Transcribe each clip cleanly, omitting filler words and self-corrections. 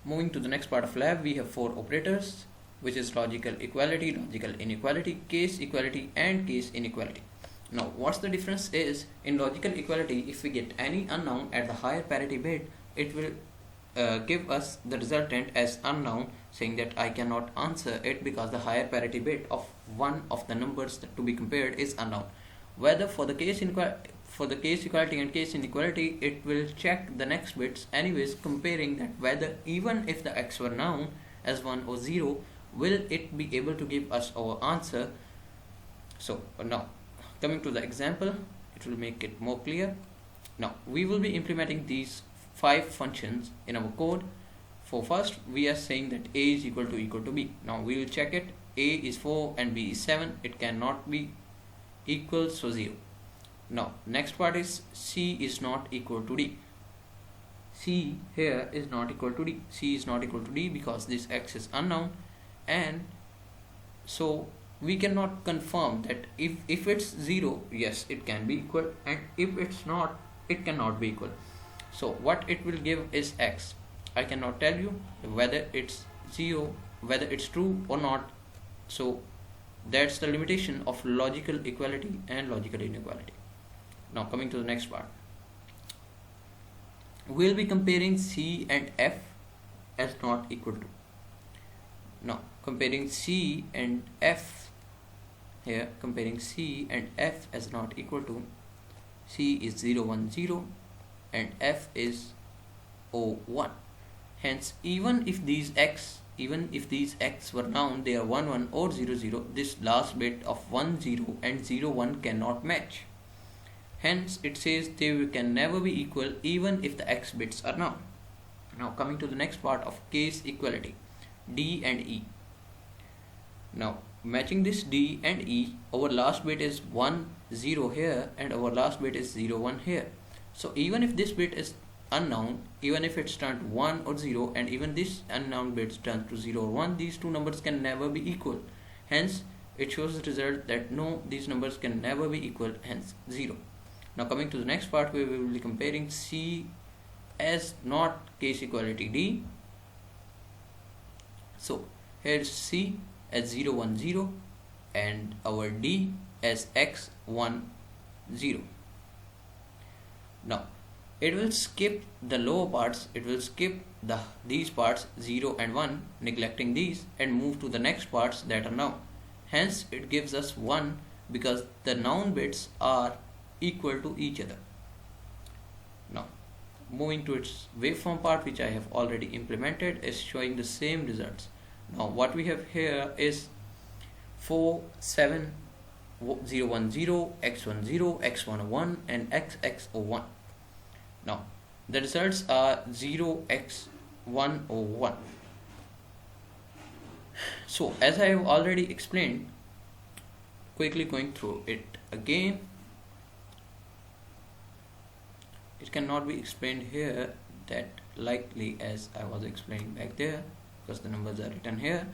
Moving to the next part of lab, we have 4 operators, which is logical equality, logical inequality, case equality, and case inequality. Now, what's the difference is, in logical equality, if we get any unknown at the higher parity bit, it will give us the resultant as unknown, saying that I cannot answer it because the higher parity bit of one of the numbers to be compared is unknown. Whether for the case equality and case inequality, it will check the next bits anyways, comparing that whether even if the x were known as 1 or 0, will it be able to give us our answer. So now coming to the example, it will make it more clear. Now we will be implementing these 5 functions in our code. For first, we are saying that a is equal to b. Now we will check it. A is 4 and b is 7. It cannot be equal, so 0. Now next part is c is not equal to d. C here is not equal to d. C is not equal to d because this x is unknown, and so we cannot confirm that if it's 0, yes, it can be equal, and if it's not, it cannot be equal. So what it will give is x. I cannot tell you whether it's 0, whether it's true or not. So that's the limitation of logical equality and logical inequality. Now coming to the next part, we'll be comparing c and f as not equal to. Now comparing c and f, here comparing c and f as not equal to, c is 0 1 0 and f is 0 1. Hence even if these x were known, they are 1 1 or 0 0, this last bit of 1 0 and 0 1 cannot match. Hence it says they can never be equal even if the x bits are known. Now coming to the next part of case equality, d and e. Now matching this d and e, our last bit is 1 0 here and our last bit is 0 1 here. So even if this bit is unknown, even if it's turned 1 or 0, and even this unknown bit turns to 0 or 1, these two numbers can never be equal. Hence it shows the result that no, these numbers can never be equal, hence 0. Now coming to the next part, where we will be comparing c as not case equality d. So here is c as 0 1 0 and our d as x 1 0. Now it will skip the lower parts, it will skip these parts 0 and 1, neglecting these, and move to the next parts that are known. Hence it gives us 1 because the known bits are equal to each other. Now moving to its waveform part, which I have already implemented, is showing the same results. Now what we have here is 4 7 0 1 0, x 1 0, x 1 1 and x x 1. Now the results are 0 x 1 1. So as I have already explained, quickly going through it again, it cannot be explained here that likely as I was explaining back there, because the numbers are written here.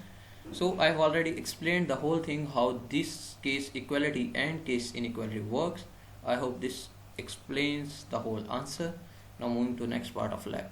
So I have already explained the whole thing, how this case equality and case inequality works. I hope this explains the whole answer. Now moving to the next part of lab.